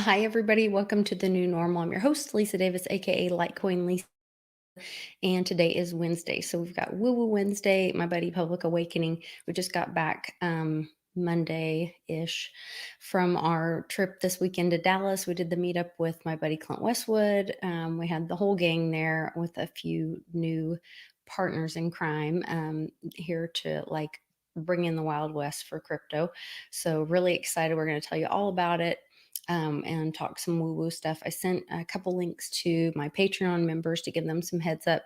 Hi, everybody. Welcome to the new normal. I'm your host, Lisa Davis, aka Litecoin Lisa. And today is Wednesday. So we've got WuJu Wednesday, my buddy Public Awakening. We just got back Monday-ish from our trip this weekend to Dallas. We did the meetup with my buddy Clint Westwood. We had the whole gang there with a few new partners in crime here to bring in the Wild West for crypto. So really excited. We're going to tell you all about it. And talk some woo-woo stuff. I sent a couple links to my Patreon members to give them some heads up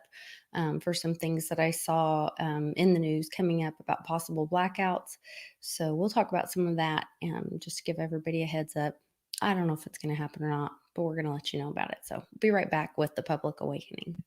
for some things that I saw in the news coming up about possible blackouts. So we'll talk about some of that and just give everybody a heads up. I don't know if it's going to happen or not, but we're going to let you know about it. So we'll be right back with the Public Awakening.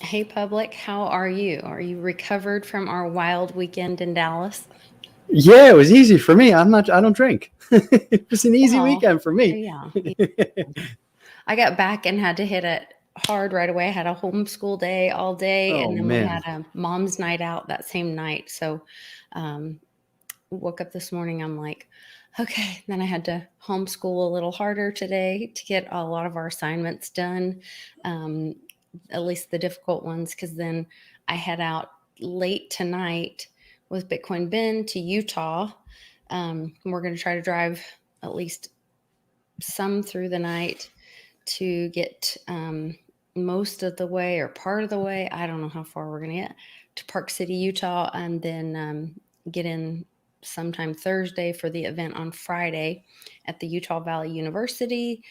Hey, Public, how are you? Are you recovered from our wild weekend in Dallas? Yeah, it was easy for me. I don't drink. It was an easy weekend for me. Yeah. I got back and had to hit it hard right away. I had a homeschool day all day, and then we had a mom's night out that same night. So woke up this morning, I'm like, okay. Then I had to homeschool a little harder today to get a lot of our assignments done, at least the difficult ones, because then I head out late tonight with Bitcoin Ben to Utah. We're going to try to drive at least some through the night to get most of the way or part of the way. I don't know how far we're going to get to Park City, Utah, and then get in sometime Thursday for the event on Friday at the Utah Valley University.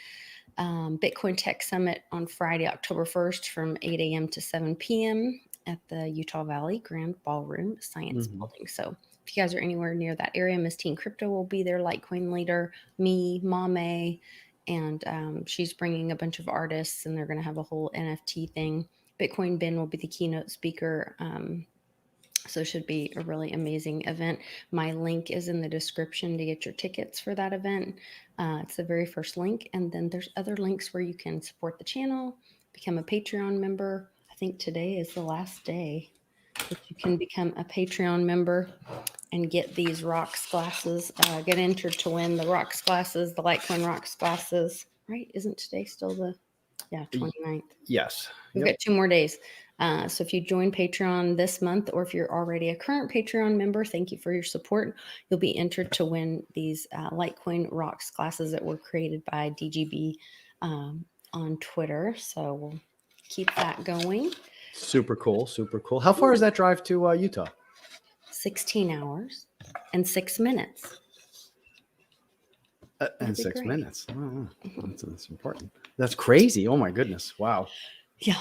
Bitcoin Tech Summit on Friday, October 1st from 8 a.m. to 7 p.m. at the Utah Valley Grand Ballroom Science Building. So if you guys are anywhere near that area, Miss Teen Crypto will be there, Litecoin leader, me, Mame, and she's bringing a bunch of artists, and they're going to have a whole NFT thing. Bitcoin Ben will be the keynote speaker. So it should be a really amazing event. My link is in the description to get your tickets for that event. It's the very first link. And then there's other links where you can support the channel, become a Patreon member. I think today is the last day that you can become a Patreon member and get these Rocks glasses. Get entered to win the Rocks glasses, the Litecoin Rocks glasses. Right? Isn't today still the 29th? Yes. We've got 2 more days. So if you join Patreon this month, or if you're already a current Patreon member, thank you for your support. You'll be entered to win these Litecoin Rocks glasses that were created by DGB on Twitter. So we'll keep that going. Super cool. Super cool. How far is that drive to Utah? 16 hours and 6 minutes. And 6 minutes. Oh, that's important. That's crazy. Oh my goodness. Wow. Yeah.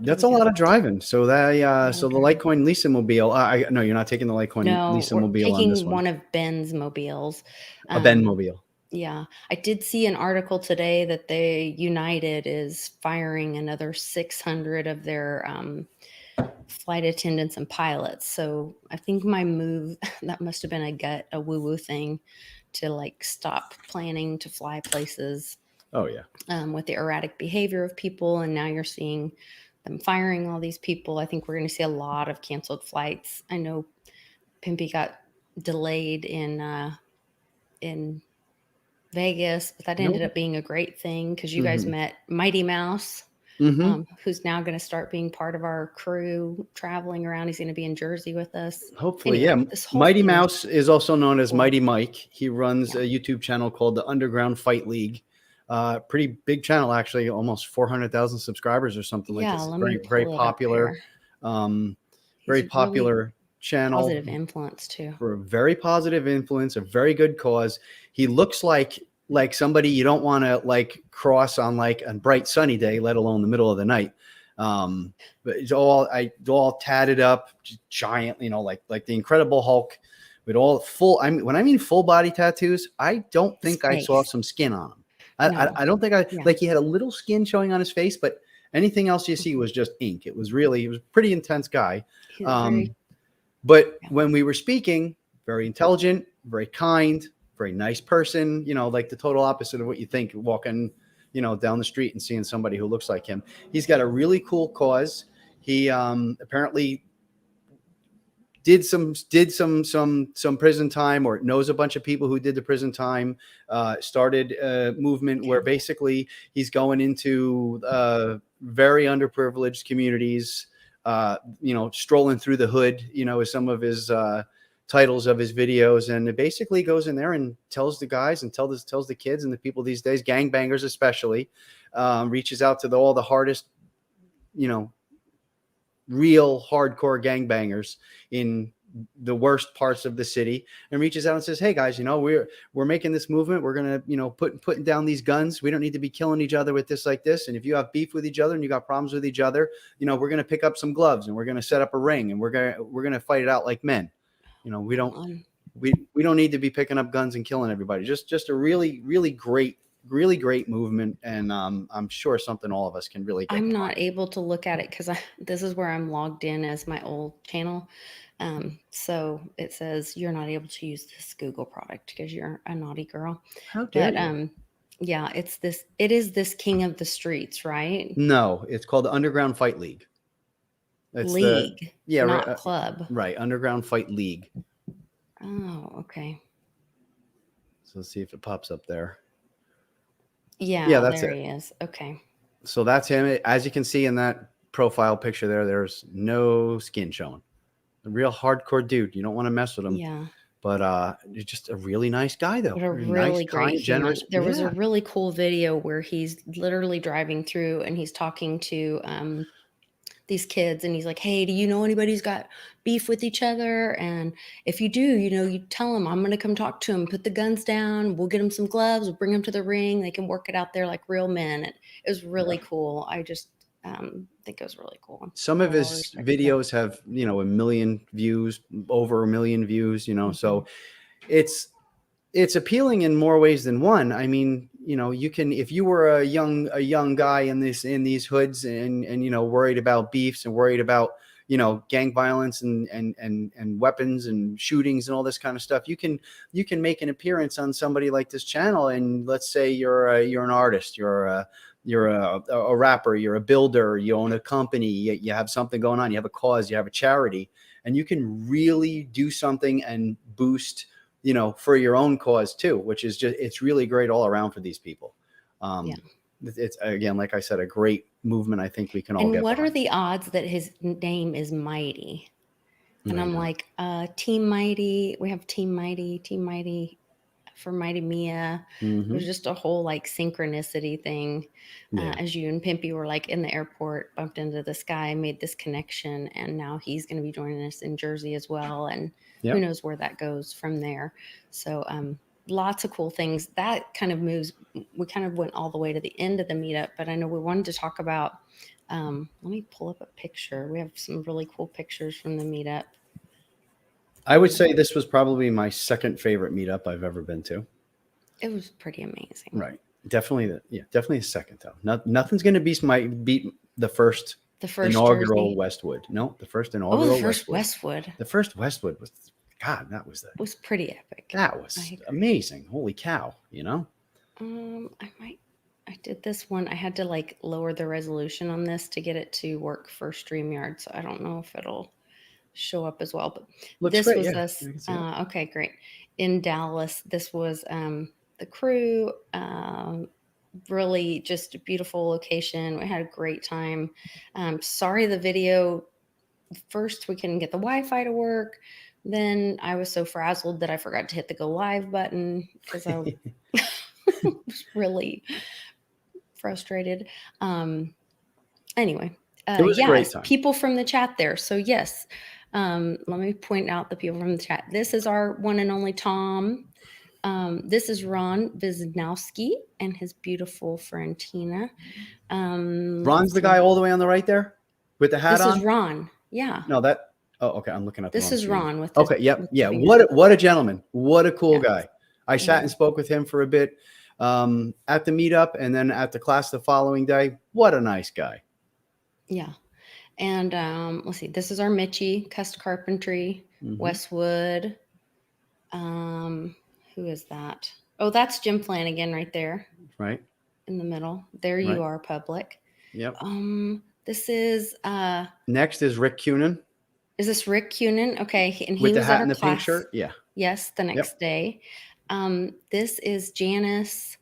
That's a lot of driving. So that so the Litecoin Lisa mobile. No, you're not taking the Litecoin Lisa mobile on this one. One of Ben's mobiles. A Ben mobile. Yeah. I did see an article today that United is firing another 600 of their flight attendants and pilots. So I think my move, that must have been a woo-woo thing to stop planning to fly places. Oh yeah. With the erratic behavior of people, and now you're seeing them firing all these people. I think we're going to see a lot of canceled flights. I know Pimpy got delayed in Vegas, but that ended up being a great thing because you guys met Mighty Mouse, who's now going to start being part of our crew traveling around. He's going to be in Jersey with us. Hopefully, anyway, yeah. Mighty Mouse is also known as Mighty Mike. He runs a YouTube channel called the Underground Fight League. Pretty big channel, actually, almost 400,000 subscribers or something like this. Very popular, very popular channel. Positive influence too. For a very positive influence, a very good cause. He looks like somebody you don't want to cross on a bright sunny day, let alone the middle of the night. But it's all tatted up, giant, like the Incredible Hulk, with all full. When I mean full body tattoos, I don't think I saw some skin on him. I don't think he had a little skin showing on his face, but Anything else you see was just ink. He was a pretty intense guy. Very, But when we were speaking, very intelligent, very kind, very nice person, like the total opposite of what you think walking, down the street and seeing somebody who looks like him. He's got a really cool cause. He apparently did some prison time, or knows a bunch of people who did the prison time, started a movement where basically he's going into very underprivileged communities, strolling through the hood, with some of his titles of his videos, and it basically goes in there and tells the guys and tells the kids and the people these days, gangbangers especially, reaches out to all the hardest, real hardcore gangbangers in the worst parts of the city, and reaches out and says, hey guys, we're making this movement. We're going to, putting down these guns. We don't need to be killing each other with this like this. And if you have beef with each other and you got problems with each other, we're going to pick up some gloves and we're going to set up a ring and we're going to fight it out like men. We don't need to be picking up guns and killing everybody. Just a really, really great movement, and I'm sure something all of us can really get I'm behind. not able to look at it because this is where I'm logged in as my old channel. So it says you're not able to use this Google product because you're a naughty girl. How dare you? Yeah, it is this King of the Streets, right? No, it's called the Underground Fight League. It's League, not right, club. Right, Underground Fight League. Oh, okay. So let's see if it pops up there. Yeah, that's there. He is. Okay. So that's him. As you can see in that profile picture there's no skin showing. A real hardcore dude. You don't want to mess with him. Yeah. But he's just a really nice guy, though. But a really nice, great, kind, generous. There was a really cool video where he's literally driving through and he's talking to these kids, and he's like, hey, do you know anybody who's got beef with each other? And if you do, you tell them I'm going to come talk to them, put the guns down, we'll get them some gloves, we'll bring them to the ring, they can work it out there like real men. It was really cool. I just think it was really cool. Some of his videos have, a million views, over 1 million views, so it's appealing in more ways than one. I mean, you can, if you were a young guy in these hoods and worried about beefs and worried about, gang violence and weapons and shootings and all this kind of stuff, you can make an appearance on somebody like this channel. And let's say you're an artist, you're a rapper, you're a builder, you own a company, you have something going on, you have a cause, you have a charity, and you can really do something and boost, for your own cause too, which is it's really great all around for these people. It's, again, like I said, a great movement. I think we can all get behind. What are the odds that his name is Mighty? And I'm like, Team Mighty. We have Team Mighty for Mighty Mia. Mm-hmm. There's just a whole synchronicity thing. As you and Pimpy were in the airport, bumped into this guy, made this connection, and now he's going to be joining us in Jersey as well. And who knows where that goes from there. So lots of cool things. That kind of moves. We kind of went all the way to the end of the meetup, but I know we wanted to talk about, let me pull up a picture. We have some really cool pictures from the meetup. I would say this was probably my second favorite meetup I've ever been to. It was pretty amazing. Right. Definitely the second though. Nothing's going to beat the first inaugural Jersey. Westwood. No, the first inaugural Westwood. The first Westwood was, God, that was was pretty epic. That was amazing. Holy cow, I did this one. I had to lower the resolution on this to get it to work for StreamYard. So I don't know if it'll show up as well, but looks this great, was us. Okay, great. In Dallas, this was the crew. Really just a beautiful location. We had a great time. Sorry, the video, first we couldn't get the Wi-Fi to work. Then I was so frazzled that I forgot to hit the go live button because I was really frustrated. Anyway, it was a great time. People from the chat there. So yes, let me point out the people from the chat. This is our one and only Tom. This is Ron Wisnowski and his beautiful friend Tina. Ron's the guy all the way on the right there with the hat on? This is Ron. Yeah. No, that. Oh, okay. I'm looking at this is screen. Ron with. Okay. Yep. Yeah. What a gentleman. What a cool guy. I sat and spoke with him for a bit at the meetup and then at the class the following day. What a nice guy. Yeah. And let's see. This is our Mitchie, Cust Carpentry, Westwood. Who is that? Oh, that's Jim Flanagan right there. Right. In the middle. There you are, Public. Yep. This is next is Rick Cunin. Is this Rick Cunin? Okay. And he with the was hat at and our the class. pink shirt. Yeah. Yes, the next day. This is Janice.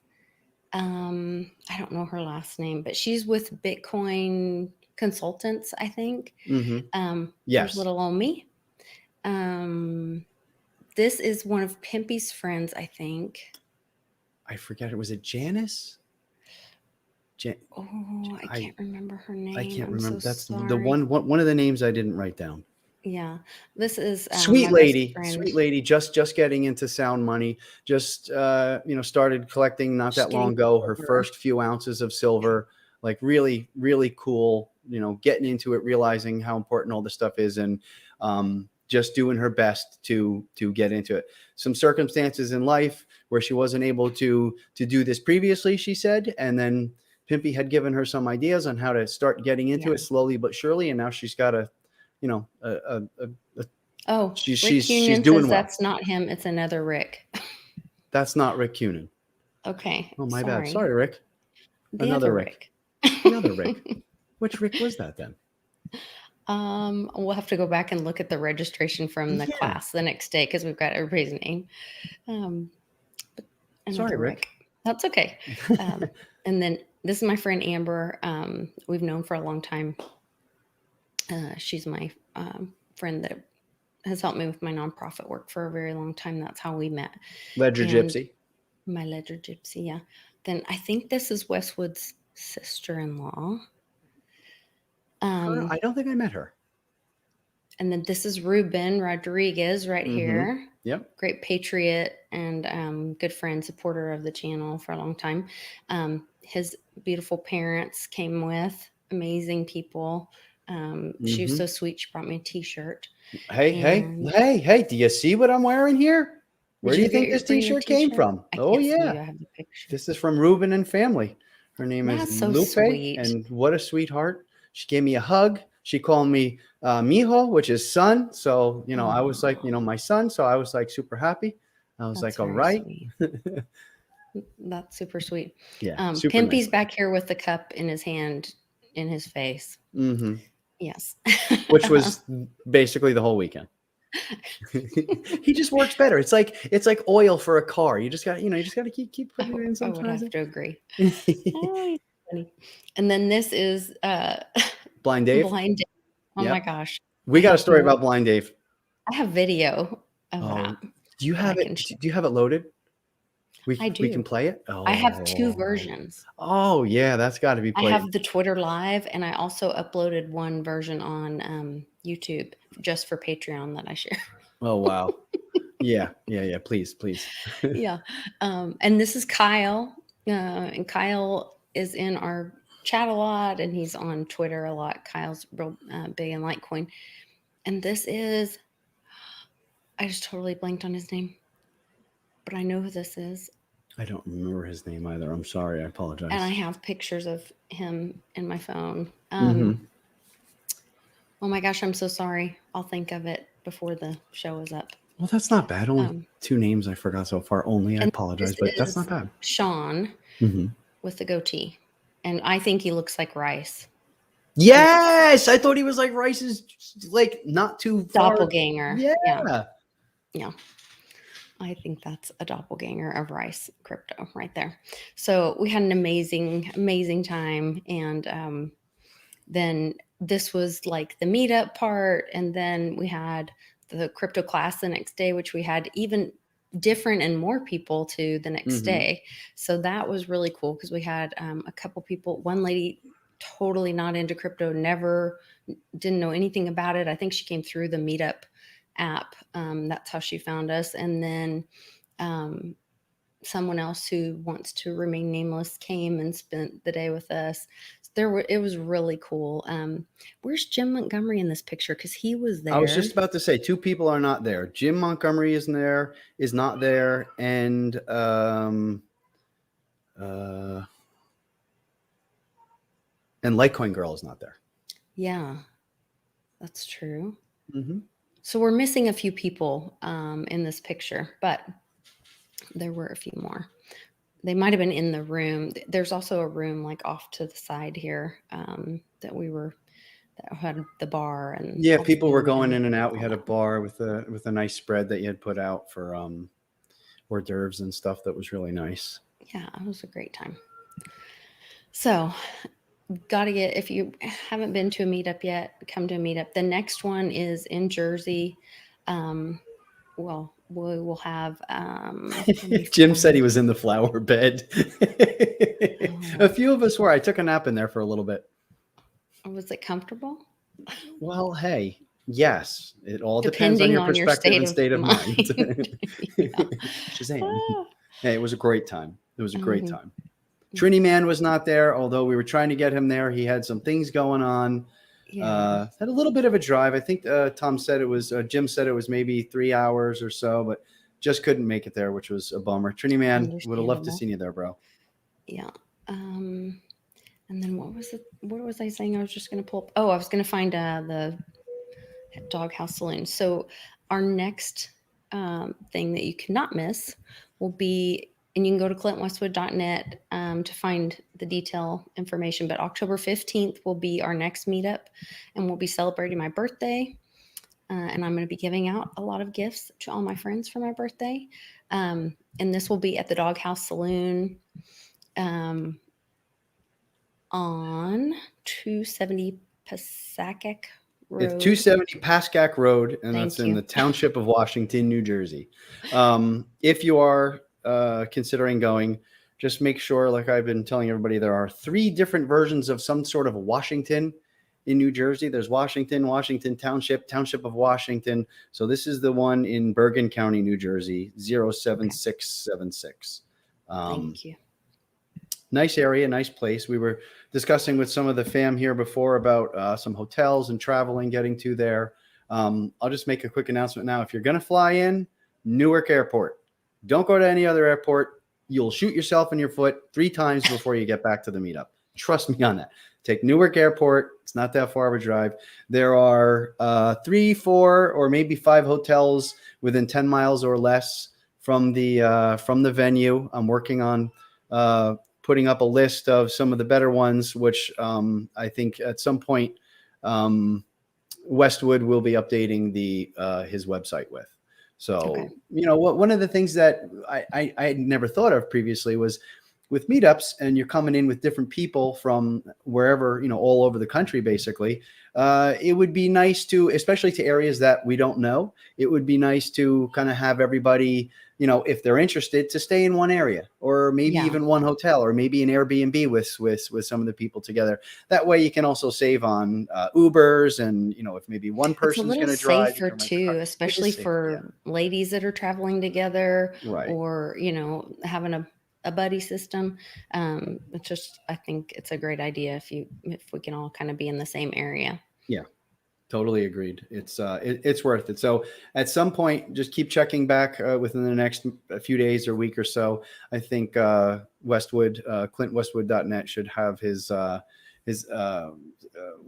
I don't know her last name, but she's with Bitcoin Consultants, I think. Yes. There's little old me. This is one of Pimpy's friends, I think. I forget it. Was it Janice? I can't remember her name. I can't remember. So That's sorry. the one of the names I didn't write down. Yeah, this is sweet lady, just getting into sound money. Just started collecting not that long ago. Her first few ounces of silver, like really, really cool. Getting into it, realizing how important all this stuff is, and just doing her best to get into it. Some circumstances in life where she wasn't able to do this previously, she said, and then Pimpy had given her some ideas on how to start getting into it slowly but surely, and now she's got she's doing well. That's not him. It's another Rick. That's not Rick Cunin. Okay. Oh, my bad. Sorry, Rick. Another Rick. Another Rick. Which Rick was that then? We'll have to go back and look at the registration from the class the next day because we've got everybody's name. Sorry, Rick. That's okay. And then this is my friend Amber. We've known for a long time. She's my friend that has helped me with my nonprofit work for a very long time. That's how we met. Ledger Gypsy. My Ledger Gypsy, yeah. Then I think this is Westwood's sister-in-law. I don't think I met her. And then this is Ruben Rodriguez right here. Yep. Great patriot and good friend, supporter of the channel for a long time. His beautiful parents came with, amazing people. She was so sweet. She brought me a t-shirt. Hey, do you see what I'm wearing here? Where do you think this t-shirt came from? Oh, yeah. I have the picture. This is from Ruben and family. Her name is Lupe. Sweet. And what a sweetheart. She gave me a hug. She called me mijo, which is son. So, I was like, my son. So I was like super happy. I was like, all right. That's super sweet. Yeah. Pimpy's nice. Back here with the cup in his hand, in his face. Yes. Which was basically the whole weekend. He just works better. It's like oil for a car. You just got to keep putting it in sometimes. I would have to agree. And then this is Blind Dave. Blind Dave. Oh my gosh. We got a story about Blind Dave. I have video of that. Do you have it? Do you have it loaded? I do. We can play it? I have 2 versions. Oh, yeah. That's got to be played. I have the Twitter Live, and I also uploaded one version on YouTube just for Patreon that I share. Oh, wow. Yeah. Please. Yeah. And this is Kyle. And Kyle is in our chat a lot, and he's on Twitter a lot. Kyle's real big in Litecoin. And this is, I just totally blanked on his name, but I know who this is. I don't remember his name either. I'm sorry. I apologize. And I have pictures of him in my phone. Oh my gosh, I'm so sorry. I'll think of it before the show is up. Well, that's not bad. Only 2 names I forgot so far. I apologize, but that's not bad. Sean with the goatee. And I think he looks like Rice. Yes! I thought he was like Rice's, like, not too far. Doppelganger. Yeah. I think that's a doppelganger of Rice Crypto right there. So we had an amazing time. And then this was like the meetup part. And then we had the crypto class the next day, which we had even different and more people to the next day. So that was really cool because we had a couple people, one lady totally not into crypto, didn't know anything about it. I think she came through the Meetup app. That's how she found us. And then someone else who wants to remain nameless came and spent the day with us. It was really cool. Where's Jim Montgomery in this picture? Because he was there. I was just about to say 2 people are not there. Jim Montgomery is not there, and Litecoin Girl is not there. Yeah, that's true. Mm-hmm. So we're missing a few people in this picture, but there were a few more. They might have been in the room. There's also a room like off to the side here that had the bar and Yeah, all the people were food going and in and out. We all had a that. bar with a nice spread that you had put out for hors d'oeuvres and stuff that was really nice. Yeah, it was a great time. So, got to get, if you haven't been to a meetup yet, come to a meetup. The next one is in Jersey. Well, we will have, let me Jim said he find, was in the flower bed. A oh, few of us were. I took a nap in there for a little bit. was it comfortable? Well, hey, yes, it all depends on Depending your on your perspective state and of state of mind. mind. Yeah. Shazam. Ah. Hey, it was a great time. It was a great Mhm. time. Trini Man was not there, although we were trying to get him there. He had some things going on. Yeah. Had a little bit of a drive. I think Jim said it was maybe 3 hours or so, but just couldn't make it there, which was a bummer. Trini Man, would have loved to Understandable. see you there, bro. Yeah. And then what was it? What was I saying? I was just going to pull up. Oh, I was going to find the Doghouse Saloon. So our next thing that you cannot miss will be, and you can go to clintwestwood.net to find the detail information, but October 15th will be our next meetup, and we'll be celebrating my birthday. And I'm going to be giving out a lot of gifts to all my friends for my birthday. And this will be at the Doghouse Saloon on 270 Passacack It's Road. 270 Pascack Road, and that's Thank in you. the township of Washington, New Jersey. If you are considering going, just make sure, like I've been telling everybody, there are 3 different versions of some sort of Washington in New Jersey. There's Washington, Washington Township, Township of Washington. So this is the one in Bergen County, New Jersey, 07676. Thank you. Nice area, nice place. We were discussing with some of the fam here before about some hotels and traveling, getting to there. I'll just make a quick announcement now. If you're going to fly in, Newark Airport. Don't go to any other airport. You'll shoot yourself in your foot 3 times before you get back to the meetup. Trust me on that. Take Newark Airport. It's not that far of a drive. There are 3, 4, or maybe 5 hotels within 10 miles or less from the venue. I'm working on putting up a list of some of the better ones, which I think at some point Westwood will be updating his website with. So, Okay. one of the things that I had never thought of previously was with meetups, and you're coming in with different people from wherever, all over the country, basically. It would be nice to, especially to areas that we don't know, it would be nice to kind of have everybody, if they're interested, to stay in one area, or maybe Yeah. even one hotel, or maybe an Airbnb with some of the people together. That way you can also save on Ubers, and if maybe one It's a person's little going to drive, you safer can rent the car. too, It especially is safer, yeah. for ladies that are traveling together Right. or, having a buddy system. It's just, I think it's a great idea if we can all kind of be in the same area. Yeah. Totally agreed. It's worth it. So at some point, just keep checking back within the next few days or week or so. I think ClintWestwood.net should have his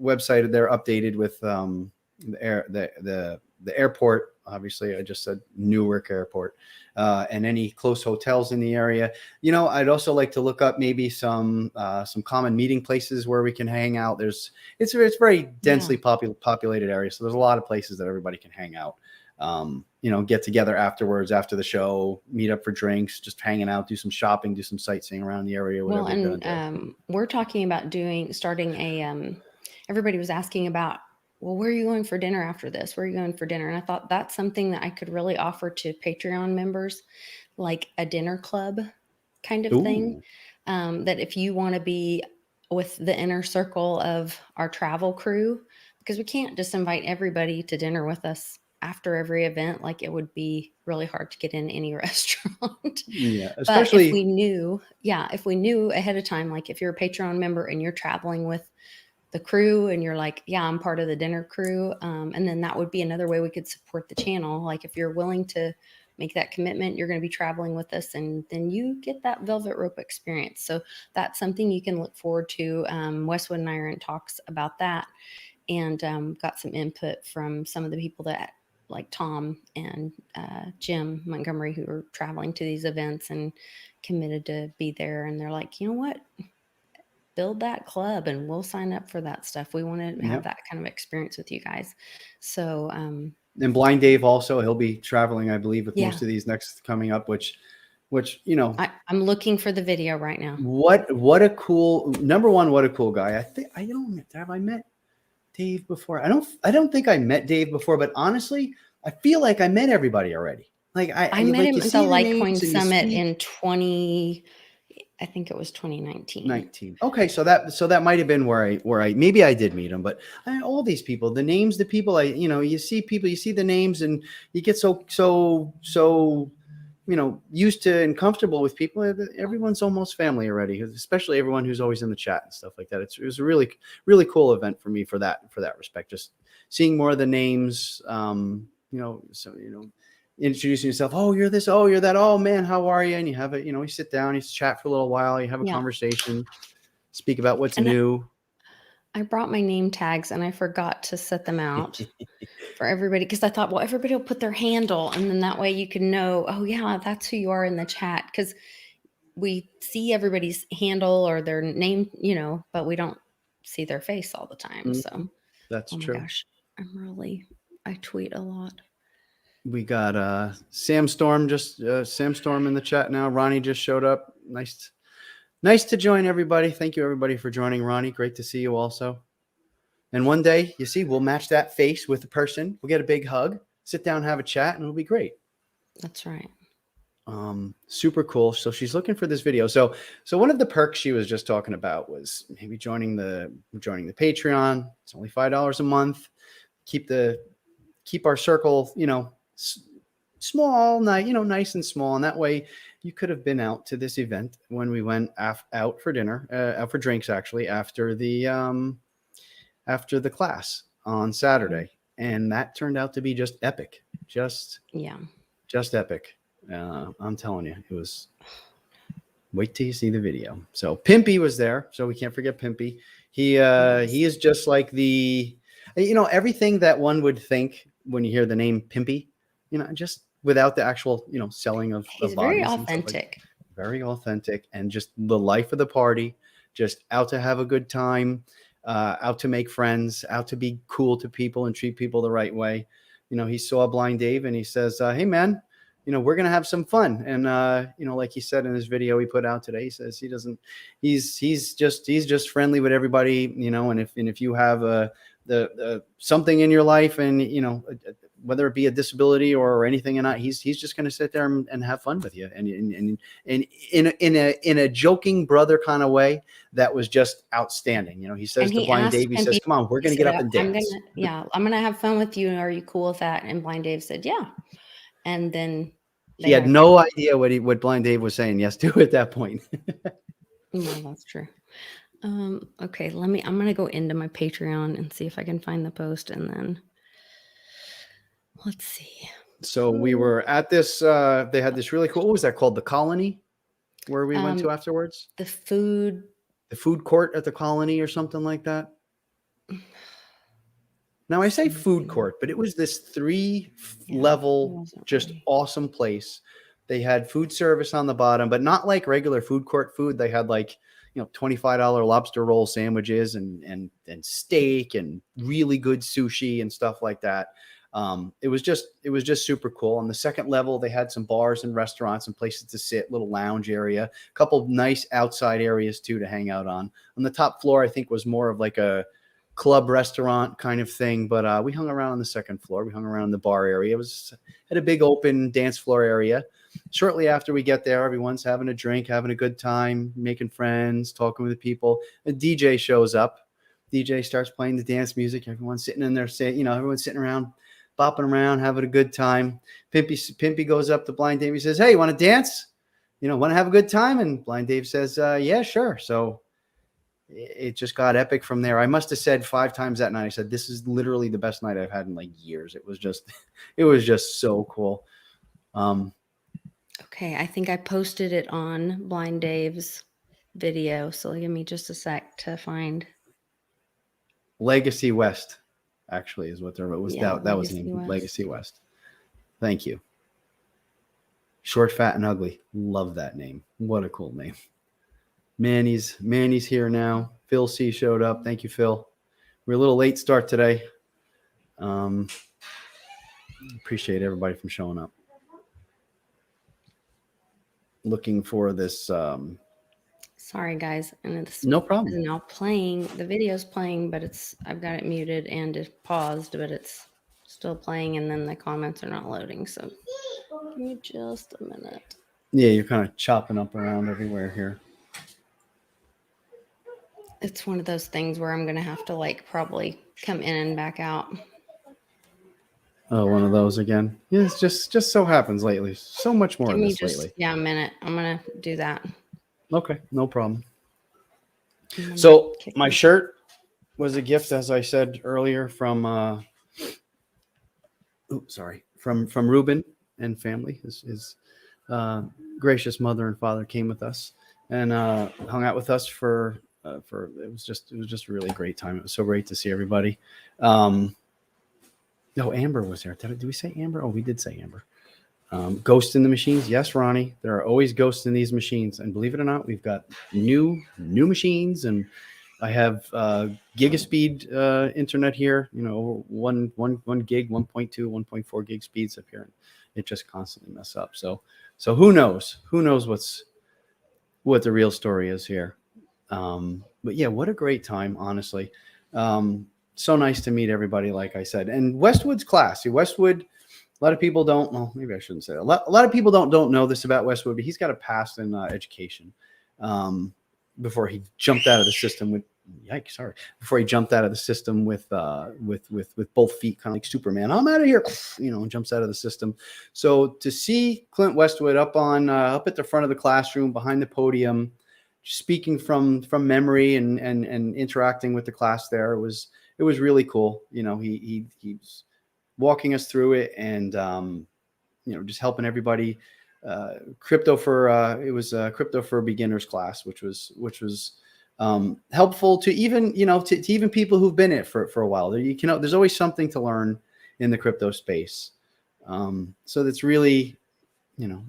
website there updated with the airport. Obviously, I just said Newark Airport, and any close hotels in the area. I'd also like to look up maybe some common meeting places where we can hang out. It's very densely populated area, so there's a lot of places that everybody can hang out. Get together afterwards, after the show, meet up for drinks, just hanging out, do some shopping, do some sightseeing around the area, whatever we're gonna do. We're talking about starting a, everybody was asking about, well, where are you going for dinner after this? Where are you going for dinner? And I thought that's something that I could really offer to Patreon members, like a dinner club kind of thing. That if you want to be with the inner circle of our travel crew, because we can't just invite everybody to dinner with us after every event. Like, it would be really hard to get in any restaurant. Yeah, But if especially we knew ahead of time, like if you're a Patreon member and you're traveling with the crew and you're like, yeah, I'm part of the dinner crew. And then that would be another way we could support the channel. Like, if you're willing to make that commitment, you're going to be traveling with us, and then you get that velvet rope experience. So that's something you can look forward to. Westwood and I are in talks about that. and got some input from some of the people that, like Tom and Jim Montgomery, who are traveling to these events and committed to be there. And they're like, you know what? Build that club and we'll sign up for that stuff. We want to have that kind of experience with you guys. So, and Blind Dave also, he'll be traveling, I believe, with most of these next coming up, which, you know, I'm looking for the video right now. What a cool, number one, what a cool guy. Have I met Dave before? I don't think I met Dave before, but honestly, I feel like I met everybody already. Like I met him at the Litecoin Summit in I think it was 2019. Okay, so that might have been where I maybe I did meet him, but all these people, the names, the people, you see people, you see the names, and you get so used to and comfortable with people. Everyone's almost family already, especially everyone who's always in the chat and stuff like that. It was a really, really cool event for me for that respect. Just seeing more of the names, introducing yourself. Oh, you're this. Oh, you're that. Oh man, how are you? And you have you sit down, you chat for a little while, you have a conversation, speak about what's new. I brought my name tags and I forgot to set them out for everybody, because I thought, well, everybody will put their handle, and then that way you can know, oh yeah, that's who you are in the chat, because we see everybody's handle or their name, but we don't see their face all the time. So that's true. My gosh, I tweet a lot. We got Sam Storm in the chat now. Ronnie just showed up. Nice to join everybody. Thank you everybody for joining, Ronnie. Great to see you also. And one day, we'll match that face with the person. We'll get a big hug, sit down, have a chat, and it'll be great. That's right. Super cool. So she's looking for this video. So one of the perks she was just talking about was maybe joining the Patreon. It's only $5 a month. Keep our circle, small, nice and small. And that way you could have been out to this event when we went out for dinner, out for drinks, actually, after the class on Saturday. And that turned out to be just epic. Just epic. I'm telling you, it was. Wait till you see the video. So Pimpy was there. So we can't forget Pimpy. He is just like everything that one would think when you hear the name Pimpy, just without the actual, selling of He's very authentic. Very authentic, and just the life of the party, just out to have a good time, out to make friends, out to be cool to people and treat people the right way. He saw Blind Dave and he says, hey man, we're going to have some fun. And, like he said in his video he put out today, he says he's just friendly with everybody, and if you have something in your life, and, whether it be a disability or anything or not, he's just going to sit there and have fun with you. And in a joking brother kind of way, that was just outstanding. He says to Blind Dave, he says, come on, we're going to get up and dance. I'm going to have fun with you. Are you cool with that? And Blind Dave said, yeah. And then he had no idea what Blind Dave was saying yes to at that point. No, that's true. Okay, I'm going to go into my Patreon and see if I can find the post, and then let's see. So we were at this, they had this really cool, what was that called? The Colony, where we went to afterwards? The food court at the Colony or something like that. Now I say food court, but it was this 3-level, just awesome place. They had food service on the bottom, but not like regular food court food. They had like, $25 lobster roll sandwiches and steak and really good sushi and stuff like that. It was just super cool. On the second level, they had some bars and restaurants and places to sit, little lounge area, a couple nice outside areas too to hang out on. On the top floor, I think was more of like a club restaurant kind of thing, but we hung around on the second floor. We hung around in the bar area. It had a big open dance floor area. Shortly after we get there, everyone's having a drink, having a good time, making friends, talking with people. A DJ shows up. DJ starts playing the dance music. Everyone's sitting in there, everyone's sitting around, bopping around, having a good time. Pimpy goes up to Blind Dave. He says, hey, you want to dance? Want to have a good time? And Blind Dave says, yeah, sure. So it just got epic from there. I must have said 5 times that night, I said, this is literally the best night I've had in like years. It was just so cool. Okay, I think I posted it on Blind Dave's video, so give me just a sec to find. Legacy West, actually, is what there was. Yeah, that was named Legacy West. Thank you. Short, fat, and ugly. Love that name. What a cool name. Manny's here now. Phil C showed up. Thank you, Phil. We're a little late start today. Appreciate everybody from showing up. Looking for this. Sorry, guys. And it's no problem. Is now playing. The video's playing, but I've got it muted and it's paused, but it's still playing, and then the comments are not loading. So give me just a minute. Yeah, you're kind of chopping up around everywhere here. It's one of those things where I'm going to have to like probably come in and back out. Oh, one of those again. Yeah, it's just so happens lately. So much more of this lately. Yeah, a minute. I'm going to do that. Okay, no problem. So my shirt was a gift, as I said earlier, from from Ruben and family. His gracious mother and father came with us and hung out with us for it was just a really great time. It was so great to see everybody. No, Amber was there. Did we say Amber? Oh, we did say Amber. Ghost in the machines. Yes, Ronnie. There are always ghosts in these machines. And believe it or not, we've got new machines. And I have gigaspeed internet here, one gig, 1.2, 1.4 gig speeds up here. And it just constantly mess up. So who knows? Who knows what the real story is here? But yeah, what a great time, honestly. So nice to meet everybody, like I said. And Westwood's classy. Westwood, a lot of people don't, well, maybe I shouldn't say that. A lot of people don't know this about Westwood, but he's got a past in education. Before he jumped out of the system with, before he jumped out of the system with both feet, kind of like Superman. I'm out of here, and jumps out of the system. So to see Clint Westwood up at the front of the classroom, behind the podium, speaking from memory and interacting with the class there, it was really cool. He's walking us through it and just helping everybody. Crypto for beginners class, which was helpful to even to even people who've been in it for a while. There's always something to learn in the crypto space. So that's really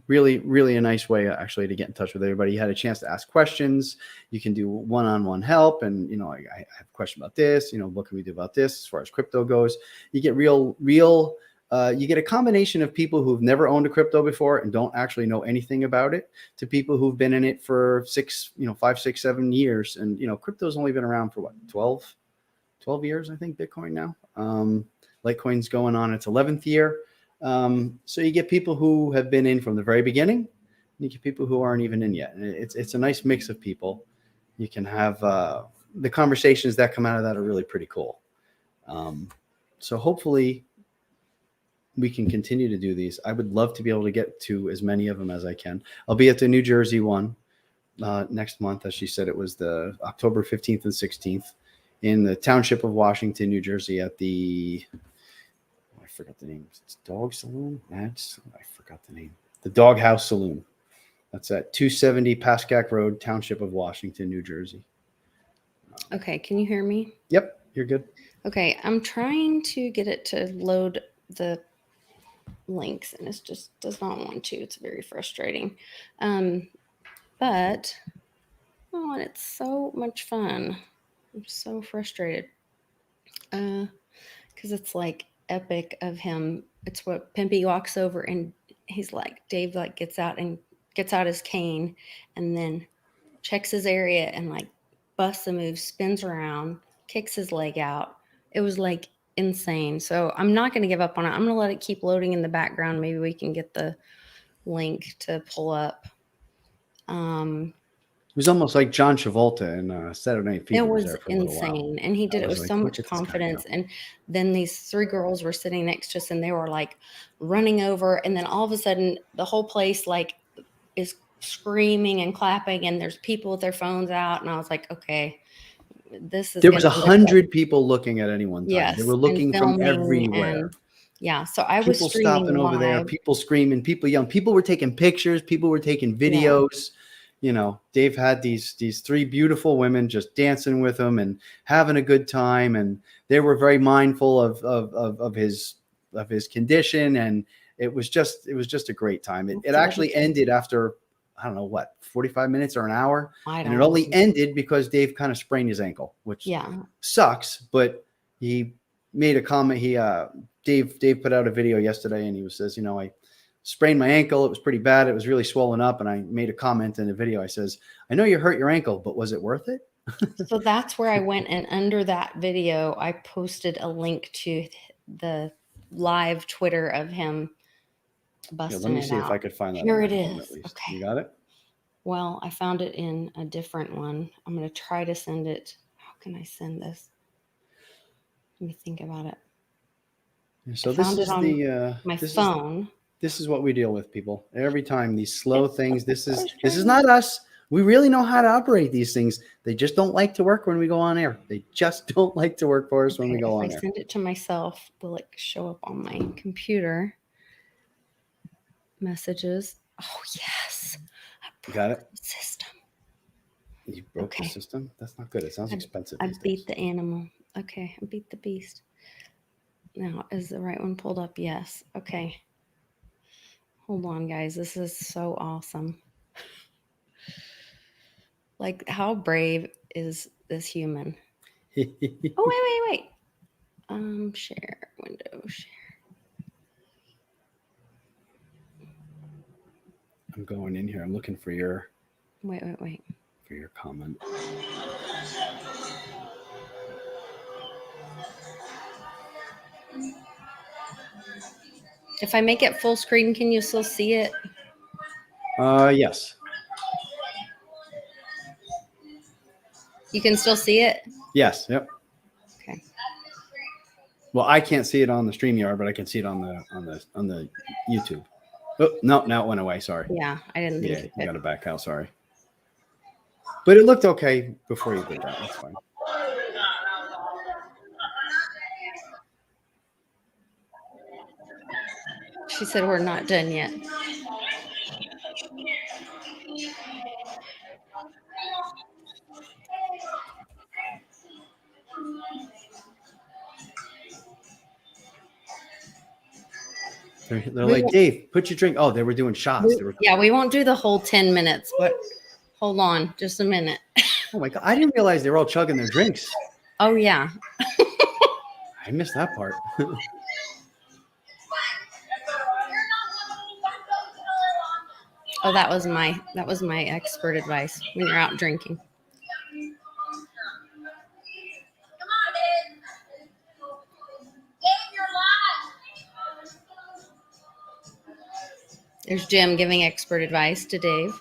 really a nice way actually to get in touch with everybody. You had a chance to ask questions. You can do one-on-one help. And, I have a question about this, what can we do about this as far as crypto goes? You get you get a combination of people who've never owned a crypto before and don't actually know anything about it, to people who've been in it for 5, 6, 7 years. And, crypto's only been around for 12 years, I think, Bitcoin now. Litecoin's going on its 11th year. So you get people who have been in from the very beginning, and you get people who aren't even in yet. And it's a nice mix of people. You can have the conversations that come out of that are really pretty cool. So hopefully we can continue to do these. I would love to be able to get to as many of them as I can. I'll be at the New Jersey one next month. As she said, it was the October 15th and 16th in the township of Washington, New Jersey, at the I forgot the name. It's Dog Saloon. I forgot the name. The Doghouse Saloon. That's at 270 Pascack Road, Township of Washington, New Jersey. Okay, can you hear me? Yep, you're good. Okay, I'm trying to get it to load the links, and it just does not want to. It's very frustrating. But and it's so much fun. I'm so frustrated. Because it's like epic of him. It's what Pimpy walks over and he's like, Dave like gets out his cane and then checks his area and like busts a move, spins around, kicks his leg out. It was like insane. So I'm not going to give up on it. I'm going to let it keep loading in the background. Maybe we can get the link to pull up. It was almost like John Travolta in Saturday Night Fever. It was insane. And he did it with so much confidence. And then these 3 girls were sitting next to us and they were like running over. And then all of a sudden the whole place like is screaming and clapping and there's people with their phones out. And I was like, okay, this is. There was 100 people looking at any one time. Yes, they were looking from everywhere. So I was people stopping over there, people screaming, people yelling. People were taking pictures. People were taking videos. you know, Dave had these three beautiful women just dancing with him and having a good time, and they were very mindful of his condition, and it was just a great time. It actually ended after, I don't know what, 45 minutes or an hour, and it only ended because Dave kind of sprained his ankle, which sucks. But he made a comment. Dave put out a video yesterday, and he says, you know, I sprained my ankle. It was pretty bad. It was really swollen up. And I made a comment in the video. I says, I know you hurt your ankle, but was it worth it? So that's where I went. And under that video, I posted a link to the live Twitter of him busting it out. Let me see if I could find that. Here it is. Okay. You got it? Well, I found it in a different one. I'm going to try to send it. How can I send this? Let me think about it. So this is my phone. This is what we deal with, people. Every time, these slow things. This is not us. We really know how to operate these things. They just don't like to work when we go on air. They just don't like to work for us when we go on air. If I send it to myself, will it show up on my computer? Messages. Oh, yes. You got it? The system. You broke the system? That's not good. It sounds expensive. I beat the animal. Okay, I beat the beast. Now, is the right one pulled up? Yes. Okay. Hold on, guys. This is so awesome. Like, how brave is this human? Oh, wait. Share, window, share. I'm going in here. I'm looking for your... Wait. For your comment. If I make it full screen, can you still see it? Yes. You can still see it? Yes. Yep. Okay. Well, I can't see it on the StreamYard, but I can see it on the YouTube. Oh, no, now it went away. Sorry. Yeah, I didn't think you got to back out. Sorry. But it looked okay before you did that. That's fine. She said we're not done yet. They're like, Dave, put your drink. Oh, they were doing shots. We won't do the whole 10 minutes, but hold on just a minute. Oh my God. I didn't realize they were all chugging their drinks. Oh yeah. I missed that part. Oh, that was my expert advice when you're out drinking. There's Jim giving expert advice to Dave.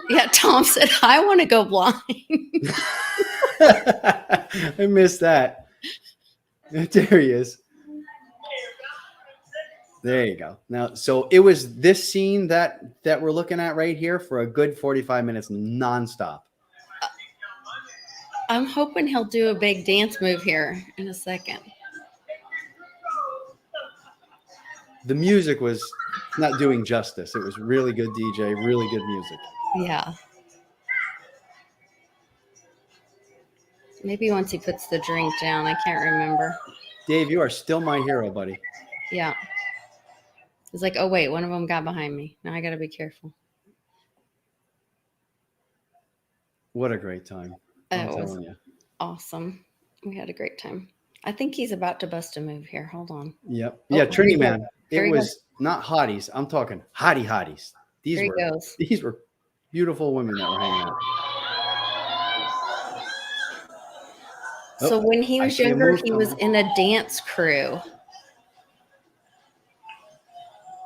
Yeah, Tom said, I want to go blind. I missed that. There he is. There you go. Now, so it was this scene that we're looking at right here for a good 45 minutes nonstop. I'm hoping he'll do a big dance move here in a second. The music was not doing justice. It was really good DJ, really good music. Yeah. Maybe once he puts the drink down, I can't remember. Dave, you are still my hero, buddy. Yeah. It's like, oh, wait, one of them got behind me. Now I got to be careful. What a great time. It was awesome. We had a great time. I think he's about to bust a move here. Hold on. Yep. Yeah, Trini, man. It was not hotties. I'm talking hotties. These were beautiful women that were hanging out. So when he was younger, he was in a dance crew.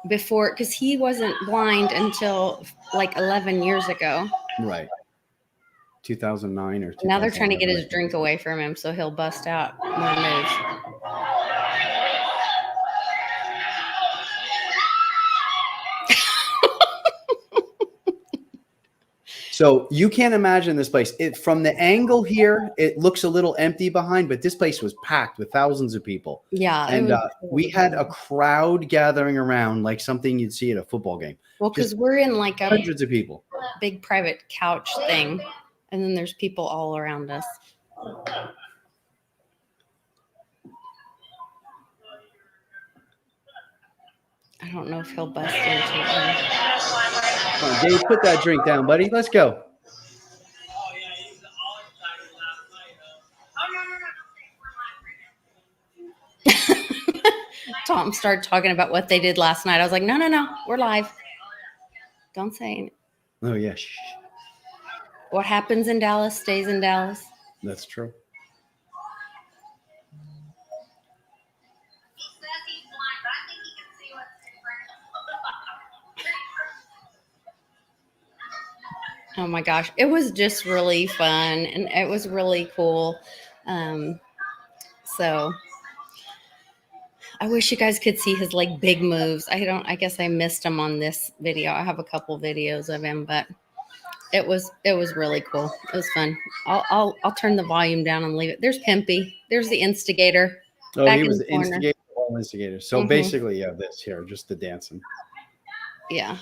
Before, because he wasn't blind until like 11 years ago. Right. 2009 or 2011. Now they're trying to get his drink away from him so he'll bust out more moves. So you can't imagine this place. From the angle here, it looks a little empty behind, but this place was packed with thousands of people. Yeah. And we had a crowd gathering around like something you'd see at a football game. Well, because we're in like a hundreds of people. Big private couch thing. And then there's people all around us. I don't know if he'll bust into it. Come on, Dave, put that drink down, buddy. Let's go. Tom started talking about what they did last night. I was like, no, we're live. Don't say it. Oh, yeah. Shh. What happens in Dallas stays in Dallas. That's true. Oh my gosh, it was just really fun and it was really cool. So I wish you guys could see his like big moves. I guess I missed him on this video. I have a couple videos of him, but it was really cool. It was fun. I'll turn the volume down and leave it. There's Pimpy. There's the instigator. Oh, he was the instigator, all instigator. So basically, you have this here, just the dancing. Yeah.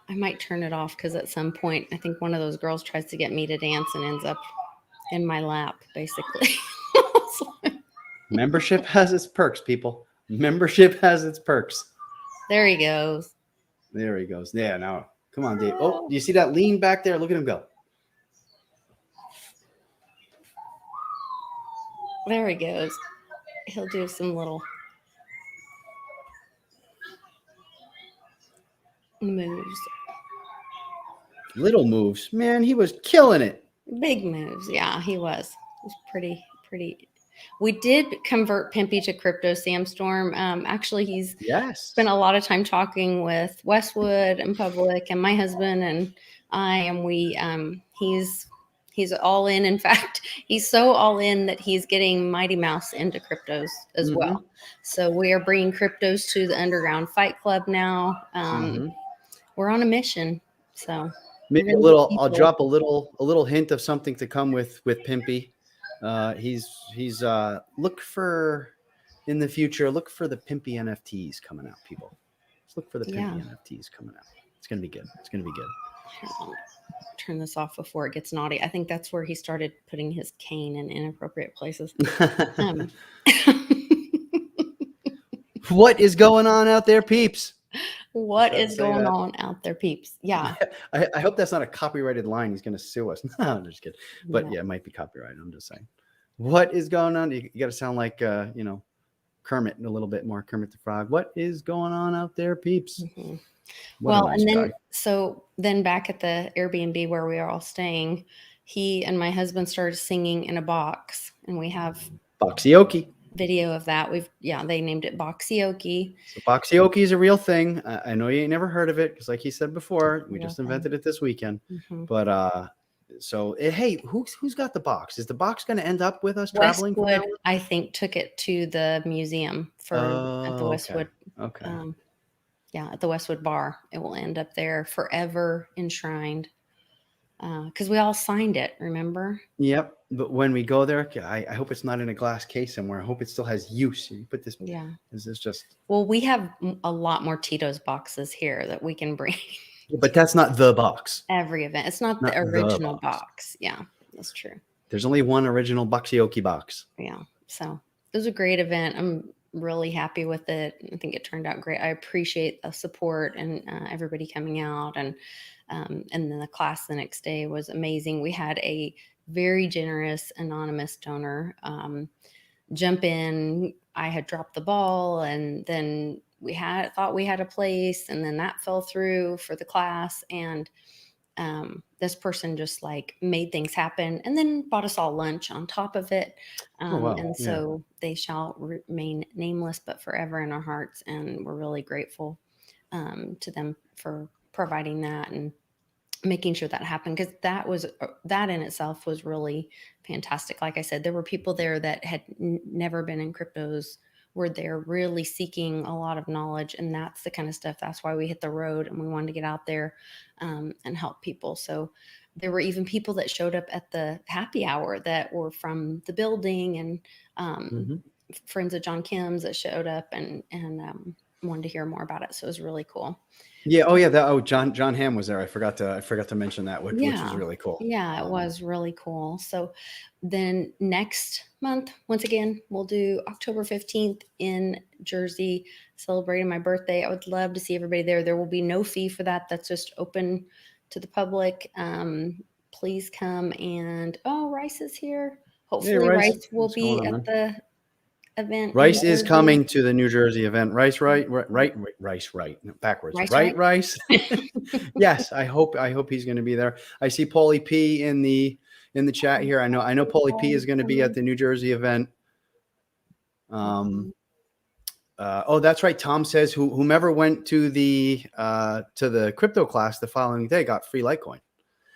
I might turn it off because at some point, I think one of those girls tries to get me to dance and ends up in my lap, basically. Membership has its perks, people. Membership has its perks. There he goes. There he goes. Yeah, now, come on, Dave. Oh, do you see that lean back there? Look at him go. There he goes. He'll do some little moves. Little moves. Man, he was killing it. Big moves. Yeah, he was. It was pretty. We did convert Pimpy to Crypto Samstorm. Actually, he's spent a lot of time talking with Westwood and Public and my husband and I, and he's all in. In fact, he's so all in that he's getting Mighty Mouse into cryptos as well. So we are bringing cryptos to the Underground Fight Club now. We're on a mission. So maybe I'll drop a little hint of something to come with Pimpy. He's look for in the future, look for the Pimpy NFTs coming out, people. Let's look for the Pimpy NFTs coming out. It's going to be good. I'll turn this off before it gets naughty. I think that's where he started putting his cane in inappropriate places. What is going on out there, peeps? What is going on out there, peeps? Yeah. I hope that's not a copyrighted line. He's going to sue us. No, I'm just kidding. But yeah, it might be copyrighted. I'm just saying. What is going on? You got to sound like, Kermit a little bit more, Kermit the Frog. What is going on out there, peeps? Well, and then back at the Airbnb where we are all staying, he and my husband started singing in a box, and we have Boxyoki video of that. They named it Boxyoki. So Boxyoki is a real thing. I know you ain't never heard of it because, like he said before, we just invented it this weekend. But so hey, who's got the box? Is the box going to end up with us traveling? Westwood, I think, took it to the museum at the Westwood. Okay. At the Westwood Bar. It will end up there forever enshrined. Because we all signed it, remember? Yep. But when we go there, I hope it's not in a glass case somewhere. I hope it still has use. You put this. Yeah. Is this just? Well, we have a lot more Tito's boxes here that we can bring. But that's not the box. Every event. It's not the original box. Yeah, that's true. There's only one original Boxyoki box. Yeah. So it was a great event. I'm really happy with it. I think it turned out great. I appreciate the support and everybody coming out, and then the class the next day was amazing. We had a very generous anonymous donor jump in. I had dropped the ball, and then thought we had a place, and then that fell through for the class, and this person just like made things happen and then bought us all lunch on top of it. And so they shall remain nameless, but forever in our hearts. And we're really grateful to them for providing that and making sure that happened. Cause that in itself was really fantastic. Like I said, there were people there that had never been in cryptos were there really seeking a lot of knowledge. And that's the kind of stuff, that's why we hit the road and we wanted to get out there and help people. So there were even people that showed up at the happy hour that were from the building, and friends of John Kim's that showed up and wanted to hear more about it. So it was really cool. Yeah. Oh yeah. John Hamm was there. I forgot to mention that, which was really cool. Yeah, it was really cool. So then next month, once again, we'll do October 15th in Jersey, celebrating my birthday. I would love to see everybody there. There will be no fee for that. That's just open to the public. Please come. And Rice is here. Hopefully Rice will be at the event. Rice is coming to the New Jersey event. Rice, right? No, backwards. Rice. Yes, I hope he's going to be there. I see Paulie P in the chat here. I know Paulie P is going to be at the New Jersey event. That's right. Tom says whomever went to the crypto class the following day got free Litecoin.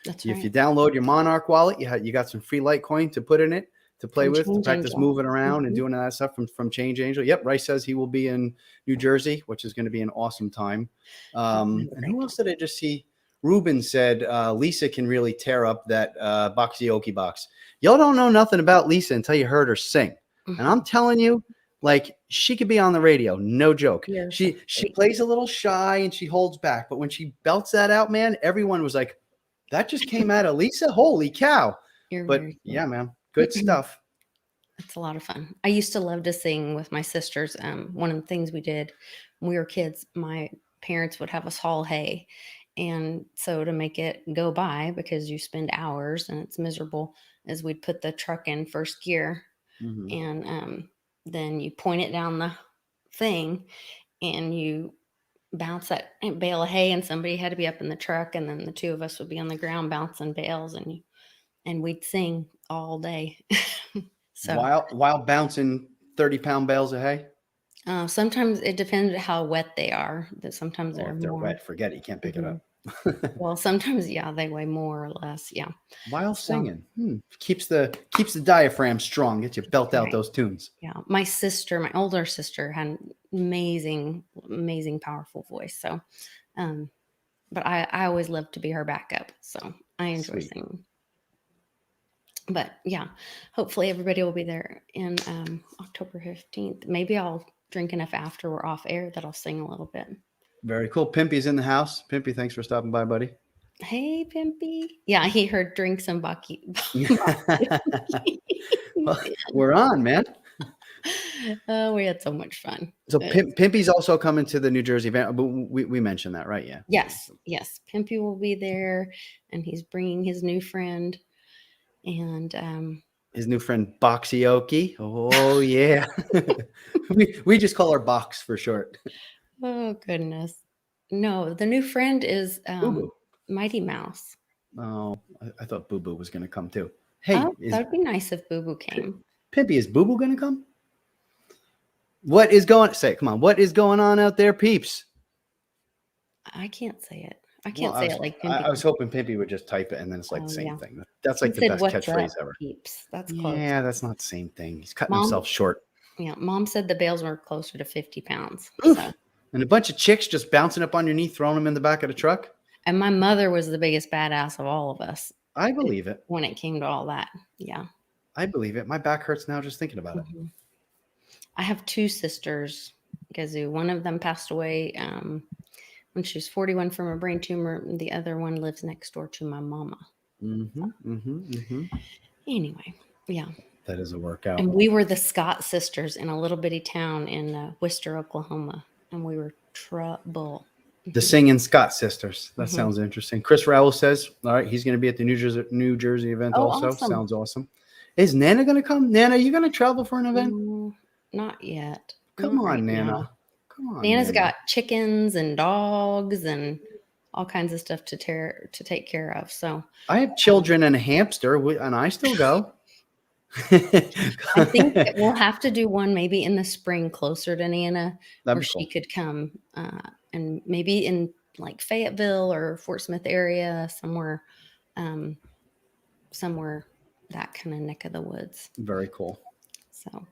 That's right. If you download your Monarch wallet, you got some free Litecoin to put in it, to play with, to practice moving around and doing all that stuff from Change Angel. Yep. Rice says he will be in New Jersey, which is going to be an awesome time. And who else did I just see? Ruben said Lisa can really tear up that Boxy box. Y'all don't know nothing about Lisa until you heard her sing. And I'm telling you, like, she could be on the radio. No joke. Yeah, she plays a little shy and she holds back. But when she belts that out, man, everyone was like, that just came out of Lisa. Holy cow. But yeah, man, good stuff. It's a lot of fun. I used to love to sing with my sisters. One of the things we did when we were kids, my parents would have us haul hay. And so to make it go by, because you spend hours and it's miserable, is we'd put the truck in first gear and then you point it down the thing and you bounce that bale of hay, and somebody had to be up in the truck, and then the two of us would be on the ground bouncing bales, and we'd sing all day. So while bouncing 30-pound bales of hay. Sometimes it depends how wet they are. That sometimes if they're wet, forget it. You can't pick it up. Well, sometimes they weigh more or less. Yeah. While singing, keeps the diaphragm strong. Gets you belt out those tunes. Yeah, my older sister, had an amazing, powerful voice. So, but I always loved to be her backup. So I enjoy singing. But yeah, hopefully everybody will be there in October 15th. Maybe I'll drink enough after we're off air that I'll sing a little bit. Very cool. Pimpy's in the house. Pimpy, thanks for stopping by, buddy. Hey, Pimpy. Yeah, he heard drinks and Bucky. Well, we're on, man. Oh, we had so much fun. So Pimpy's also coming to the New Jersey event, but we mentioned that, right? Yeah. Yes. Pimpy will be there, and he's bringing his new friend, and his new friend Boxy. Oh yeah. we just call her Box for short. Oh goodness. No, the new friend is Mighty Mouse. Oh, I thought Boo Boo was going to come too. Hey, that would be nice if Boo Boo came. Pimpy, is Boo Boo going to come? What is going on out there, peeps? I can't say it. I can't say it like Pimpy. I was hoping Pimpy would just type it, and then it's like the same thing. That's like the best catchphrase ever. Peeps. That's close. Yeah, that's not the same thing. He's cutting himself short. Yeah, Mom said the bales were closer to 50 pounds. So. And a bunch of chicks just bouncing up on your knee, throwing them in the back of the truck. And my mother was the biggest badass of all of us. I believe it. When it came to all that. Yeah. I believe it. My back hurts now just thinking about it. I have two sisters, Gazoo. One of them passed away when she was 41 from a brain tumor. The other one lives next door to my mama. Anyway, yeah. That is a workout. And we were the Scott sisters in a little bitty town in Worcester, Oklahoma. And we were trouble. The singing Scott sisters. That sounds interesting. Chris Rowell says, all right, he's going to be at the New Jersey event also. Awesome. Sounds awesome. Is Nana going to come? Nana, are you going to travel for an event? Not yet. Come on, Nana. Come on. Nana's got chickens and dogs and all kinds of stuff to take care of. So I have children and a hamster, and I still go. I think that we'll have to do one maybe in the spring closer to Nana, where she could come, and maybe in like Fayetteville or Fort Smith area, somewhere that kind of neck of the woods. Very cool. So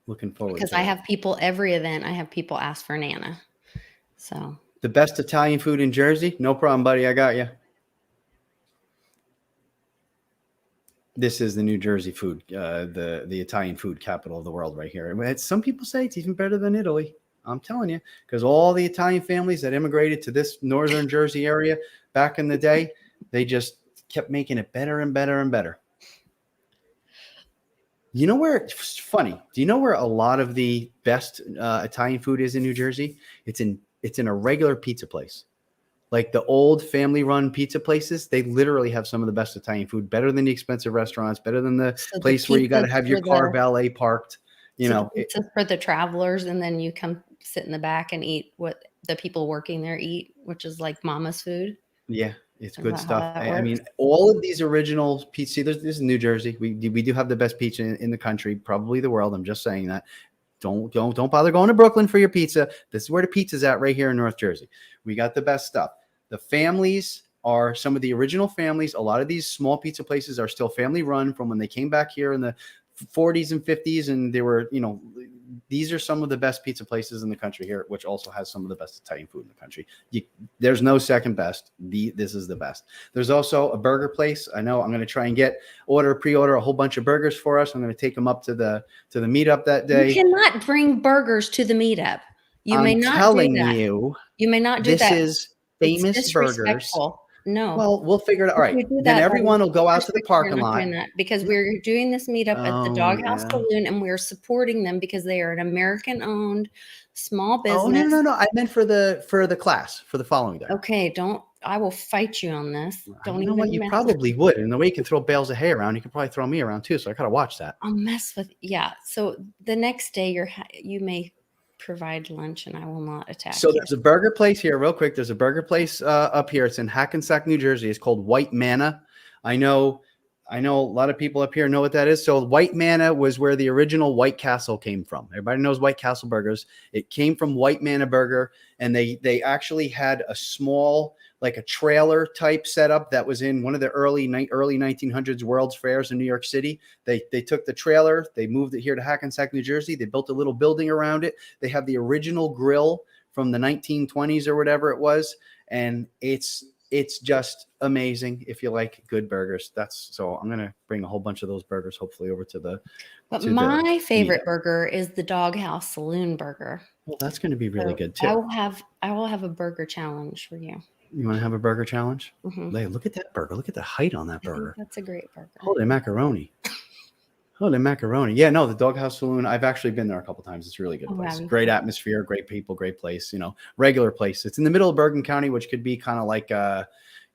Looking forward because to I it. have people every event. I have people ask for Nana. So the best Italian food in Jersey? No problem, buddy. I got you. This is the New Jersey food, the Italian food capital of the world right here. Some people say it's even better than Italy. I'm telling you, because all the Italian families that immigrated to this northern Jersey area back in the day, they just kept making it better and better and better. You know where it's funny? Do you know where a lot of the best Italian food is in New Jersey? It's in a regular pizza place. Like the old family-run pizza places, they literally have some of the best Italian food, better than the expensive restaurants, better than the place where you got to have your car valet parked. It's for the travelers, and then you come sit in the back and eat what the people working there eat, which is like mama's food. Yeah, it's good stuff. I mean, all of these original pizza. This is New Jersey. We do have the best pizza in the country, probably the world. I'm just saying that. Don't bother going to Brooklyn for your pizza. This is where the pizza's at, right here in North Jersey. We got the best stuff. The families are some of the original families. A lot of these small pizza places are still family run from when they came back here in the 40s and 50s. And they were, these are some of the best pizza places in the country here, which also has some of the best Italian food in the country. There's no second best. This is the best. There's also a burger place. I know I'm going to try and pre-order a whole bunch of burgers for us. I'm going to take them up to the meetup that day. You cannot bring burgers to the meetup. You may not telling do that. You may not do that. This is famous burgers. No. Well, we'll figure it out. All right. Then everyone will go out to the parking lot. Because we're doing this meetup at the Doghouse Saloon, and we're supporting them because they are an American-owned small business. Oh, no. I meant for the class for the following day. Okay, I will fight you on this. You know what? You probably would. And the way you can throw bales of hay around, you can probably throw me around too. So I gotta watch that. I'll mess with So the next day you may provide lunch, and I will not attack. So there's a burger place here, real quick. There's a burger place up here. It's in Hackensack, New Jersey. It's called White Manna. I know a lot of people up here know what that is. So White Manna was where the original White Castle came from. Everybody knows White Castle burgers. It came from White Manna Burger, and they actually had a small, like a trailer type setup that was in one of the early 1900s World's Fairs in New York City. They took the trailer, they moved it here to Hackensack, New Jersey. They built a little building around it. They have the original grill from the 1920s or whatever it was, and it's just amazing if you like good burgers. So I'm gonna bring a whole bunch of those burgers hopefully over to the. But my favorite burger is the Doghouse Saloon burger. Well, that's going to be really good too. I will have a burger challenge for you. You want to have a burger challenge? Mm-hmm. Hey, look at that burger. Look at the height on that burger. That's a great burger. Holy macaroni. Holy macaroni. Yeah, no, the Doghouse Saloon. I've actually been there a couple times. It's a really good place. Great atmosphere, great people, great place. Regular place. It's in the middle of Bergen County, which could be kind of like, and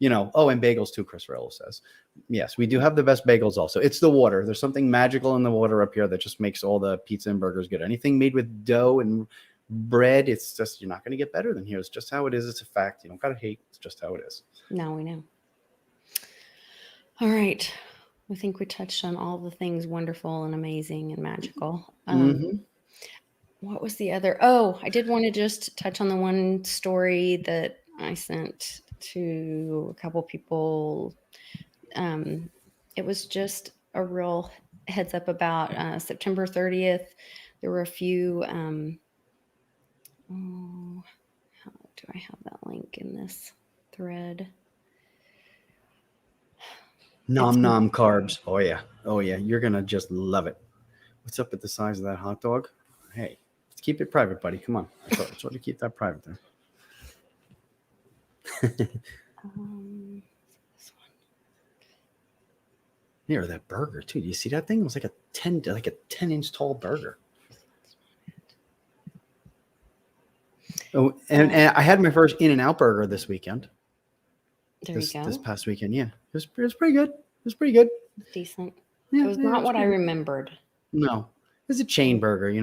bagels too, Chris Rowell says. Yes, we do have the best bagels also. It's the water. There's something magical in the water up here that just makes all the pizza and burgers good. Anything made with dough and bread, it's just, you're not going to get better than here. It's just how it is. It's a fact. You don't got to hate. It's just how it is. Now we know. All right. I think we touched on all the things wonderful and amazing and magical. What was the other? Oh, I did want to just touch on the one story that I sent to a couple people. It was just a real heads up about September 30th. There were a few. How do I have that link in this thread? Nom carbs. Oh yeah. You're gonna just love it. What's up with the size of that hot dog? Hey, let's keep it private, buddy. Come on. Let's try to keep that private there. This one. Here, that burger too. Do you see that thing? It was like a 10-inch tall burger. Oh, and I had my first In-N-Out burger this weekend. This past weekend, yeah. It was pretty good. Decent. Yeah, it was not what I remembered. No. It's a chain burger,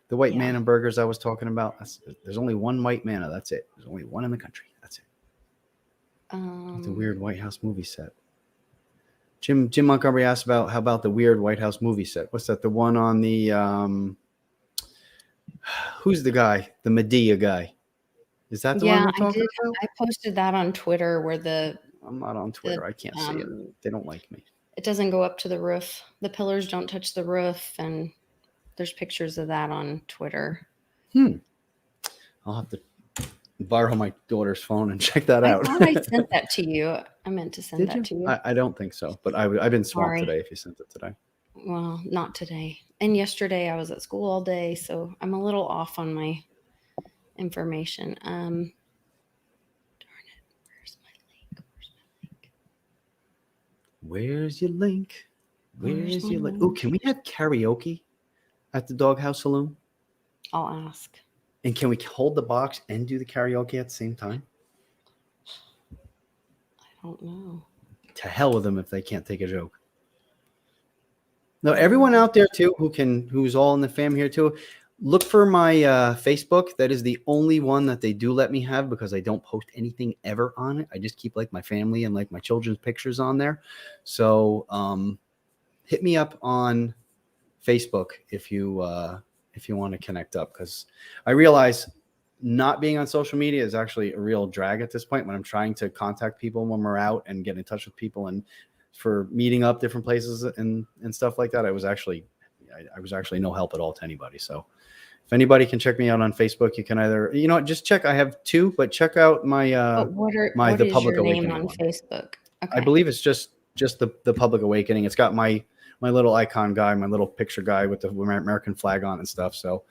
the White Manna burgers I was talking about. There's only one White Manna. That's it. There's only one in the country. That's it. The weird White House movie set. Jim Montgomery asked how about the weird White House movie set? What's that? The one on the who's the guy? The Medea guy. Is that the one we're talking about? I posted that on Twitter where I'm not on Twitter. I can't see it. They don't like me. It doesn't go up to the roof. The pillars don't touch the roof, and There's pictures of that on Twitter. I'll have to borrow my daughter's phone and check that I out. thought I sent that to you. I meant to send Did that you? to you. I don't think so, but I've been swamped Sorry. today if you sent it today. Well, not today. And yesterday I was at school all day, so I'm a little off on my information. Darn it. Where's my link? Where's your link? Where's my link? Oh, can we have karaoke at the Doghouse Saloon? I'll ask. And can we hold the box and do the karaoke at the same time? I don't know. To hell with them if they can't take a joke. No, everyone out there too who's all in the fam here too, look for my Facebook. That is the only one that they do let me have because I don't post anything ever on it. I just keep like my family and like my children's pictures on there. So hit me up on Facebook if you want to connect up, because I realize not being on social media is actually a real drag at this point when I'm trying to contact people when we're out and get in touch with people and for meeting up different places and stuff like that. I was actually no help at all to anybody. So if anybody can check me out on Facebook, you can either, just check. I have two, but check out my what the is Public your name Awakening on one. Facebook? Okay. I believe it's just the Public Awakening. It's got my little icon guy, my little picture guy with the American flag on and stuff. So,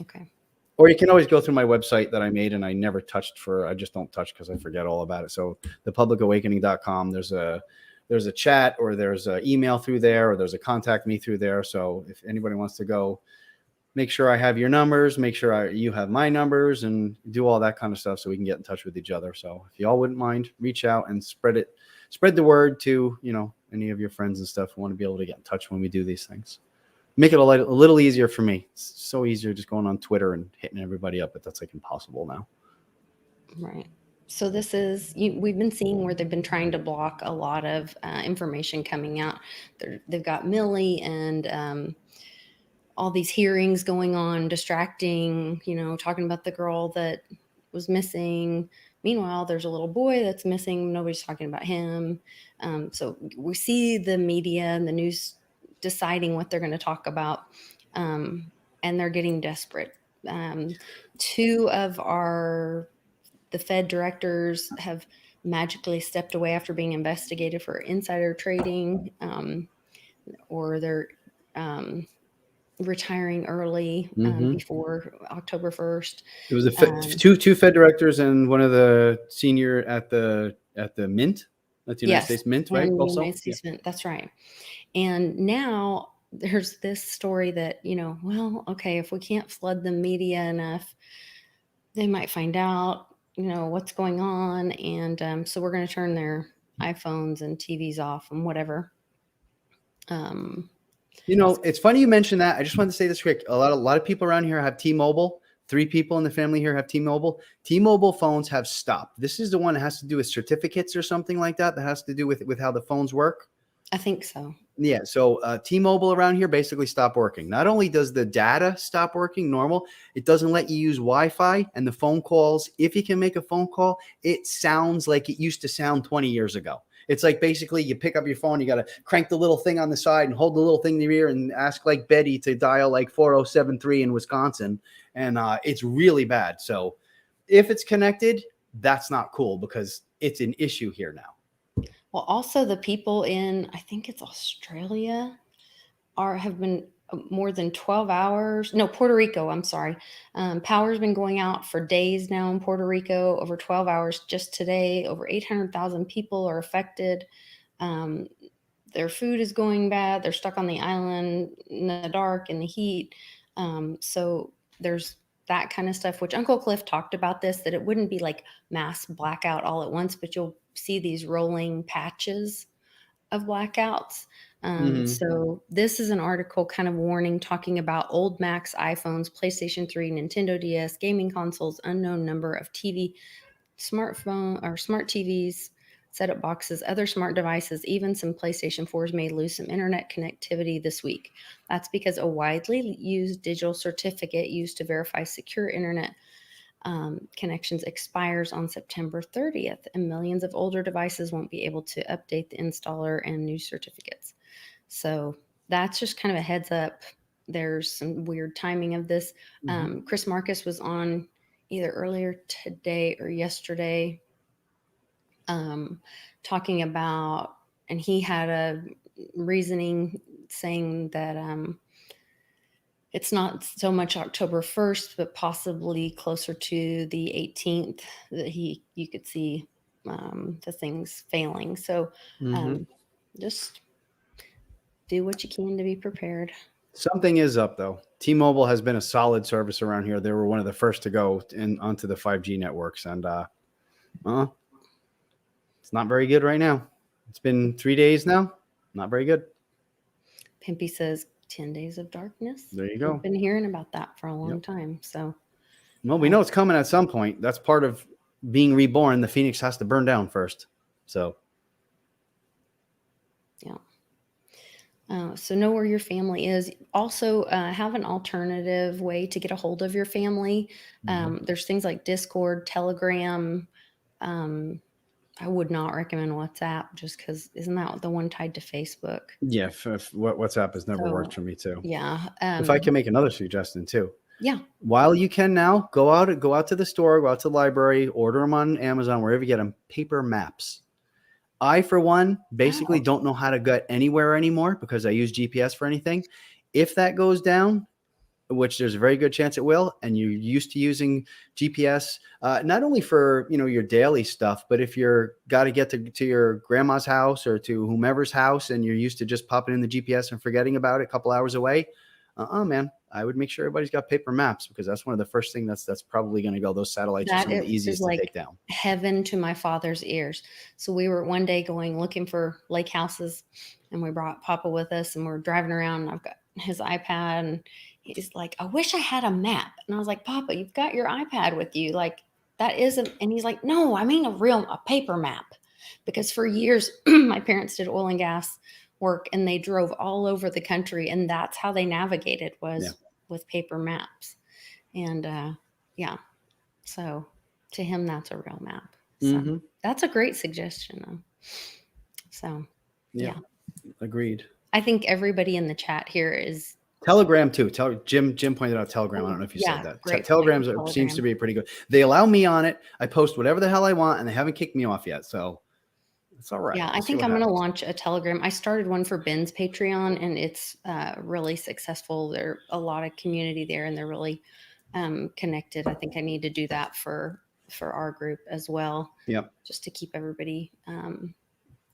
okay. Or you can always go through my website that I made and I never touched I just don't touch because I forget all about it. So thepublicawakening.com, there's a chat or there's an email through there or there's a contact me through there. So if anybody wants to go, make sure I have your numbers, make sure you have my numbers and do all that kind of stuff so we can get in touch with each other. So if y'all wouldn't mind, reach out and spread the word to, any of your friends and stuff who want to be able to get in touch when we do these things. Make it a little easier for me. It's so easier just going on Twitter and hitting everybody up, but that's like impossible now. Right. So this is, we've been seeing where they've been trying to block a lot of information coming out. They've got Millie and all these hearings going on, distracting, talking about the girl that was missing. Meanwhile, there's a little boy that's missing. Nobody's talking about him. So we see the media and the news deciding what they're going to talk about, and they're getting desperate. Two of the Fed directors have magically stepped away after being investigated for insider trading, or they're retiring early before October 1st. It was two Fed directors and one of the senior at the Mint, at the United States Mint, right? Also, United States Mint, that's right. And now there's this story that, okay, if we can't flood the media enough, they might find out, what's going on. And so we're going to turn their iPhones and TVs off and whatever. It's funny you mentioned that. I just wanted to say this quick. A lot of people around here have T-Mobile. 3 people in the family here have T-Mobile. T-Mobile phones have stopped. This is the one that has to do with certificates or something like that. That has to do with how the phones work. I think so. Yeah. So T-Mobile around here basically stopped working. Not only does the data stop working normal, it doesn't let you use Wi-Fi, and the phone calls, if you can make a phone call, it sounds like it used to sound 20 years ago. It's like basically you pick up your phone, you got to crank the little thing on the side and hold the little thing in your ear and ask like Betty to dial like 4073 in Wisconsin. And it's really bad. So if it's connected, that's not cool because it's an issue here now. Well, also the people in, I think it's Australia, have been more than 12 hours. No, Puerto Rico, I'm sorry. Power's been going out for days now in Puerto Rico, over 12 hours just today. Over 800,000 people are affected. Their food is going bad. They're stuck on the island in the dark, in the heat. So there's that kind of stuff, which Uncle Cliff talked about this, that it wouldn't be like mass blackout all at once, but you'll see these rolling patches of blackouts. So this is an article kind of warning, talking about old Macs, iPhones, PlayStation 3, Nintendo DS, gaming consoles, unknown number of smartphone or smart TVs, set-up boxes, other smart devices, even some PlayStation 4s may lose some internet connectivity this week. That's because a widely used digital certificate used to verify secure internet connections expires on September 30th, and millions of older devices won't be able to update the installer and new certificates. So that's just kind of a heads up. there's some weird timing of this. Chris Marcus was on either earlier today or yesterday, talking about, and he had a reasoning saying that it's not so much October 1st, but possibly closer to the 18th that you could see the things failing. So just do what you can to be prepared. Something is up, though. T-Mobile has been a solid service around here. They were one of the first to go onto the 5G networks, and it's not very good right now. It's been 3 days now. Not very good. Pimpy says 10 days of darkness. There you go. I've been hearing about that for a long time. So, well, we know it's coming at some point. That's part of being reborn. The Phoenix has to burn down first. So, yeah. So know where your family is. Also, have an alternative way to get a hold of your family. There's things like Discord, Telegram. I would not recommend WhatsApp just because isn't that the one tied to Facebook? Yeah, WhatsApp has never worked for me too. Yeah. If I can make another suggestion too. Yeah. While you can now, go out to the store, go out to the library, order them on Amazon, wherever you get them, paper maps. I, for one, basically don't know how to get anywhere anymore because I use GPS for anything. If that goes down, which there's a very good chance it will, and you're used to using GPS, not only for your daily stuff, but if you're got to get to your grandma's house or to whomever's house, and you're used to just popping in the GPS and forgetting about it a couple hours away, man, I would make sure everybody's got paper maps because that's one of the first things that's probably going to go. Those satellites are some of the easiest to take down. Heaven to my father's ears. So we were one day looking for lake houses, and we brought Papa with us, and we're driving around, and I've got his iPad, and he's like, I wish I had a map. And I was like, Papa, you've got your iPad with you. Like, that isn't. And he's like, no, I mean a paper map. Because for years, my parents did oil and gas work, and they drove all over the country, and that's how they navigated was with paper maps. And so to him, that's a real map. So that's a great suggestion, though. So yeah, agreed. I think everybody in the chat here is Telegram too. Jim pointed out Telegram. I don't know if you said that. Telegram seems to be pretty good. They allow me on it. I post whatever the hell I want, and they haven't kicked me off yet. So it's all right. Yeah, I think I'm going to launch a Telegram. I started one for Ben's Patreon, and it's really successful. There's a lot of community there, and they're really connected. I think I need to do that for our group as well. Yep. Just to keep everybody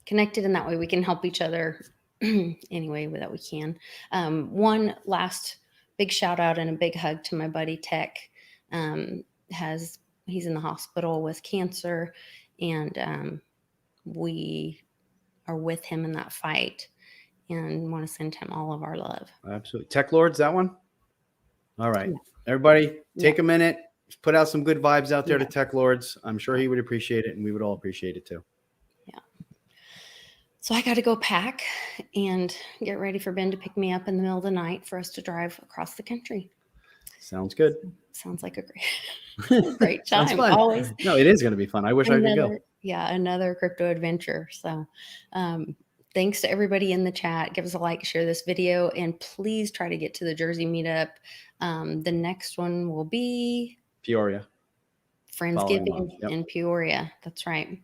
connected, and that way we can help each other any way that we can. One last big shout out and a big hug to my buddy Tech. He's in the hospital with cancer, and we are with him in that fight and want to send him all of our love. Absolutely. Tech Lords, that one? All right. Yeah. Everybody, take a minute. Put out some good vibes out there to Tech Lords. I'm sure he would appreciate it, and we would all appreciate it too. Yeah. So I got to go pack and get ready for Ben to pick me up in the middle of the night for us to drive across the country. Sounds good. Sounds like a great time. Sounds fun. Always. No, it is going to be fun. I wish I could go. Yeah, another crypto adventure. So thanks to everybody in the chat. Give us a like, share this video, and please try to get to the Jersey meetup. The next one will be Peoria. Friendsgiving in Peoria. That's right.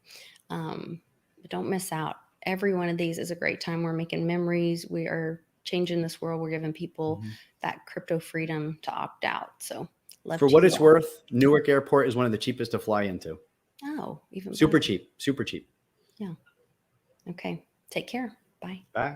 But don't miss out. Every one of these is a great time. We're making memories. We are changing this world. We're giving people that crypto freedom to opt out. So for what it's worth, Newark Airport is one of the cheapest to fly into. Oh, even super cheap. Super cheap. Yeah. Okay. Take care. Bye. Bye.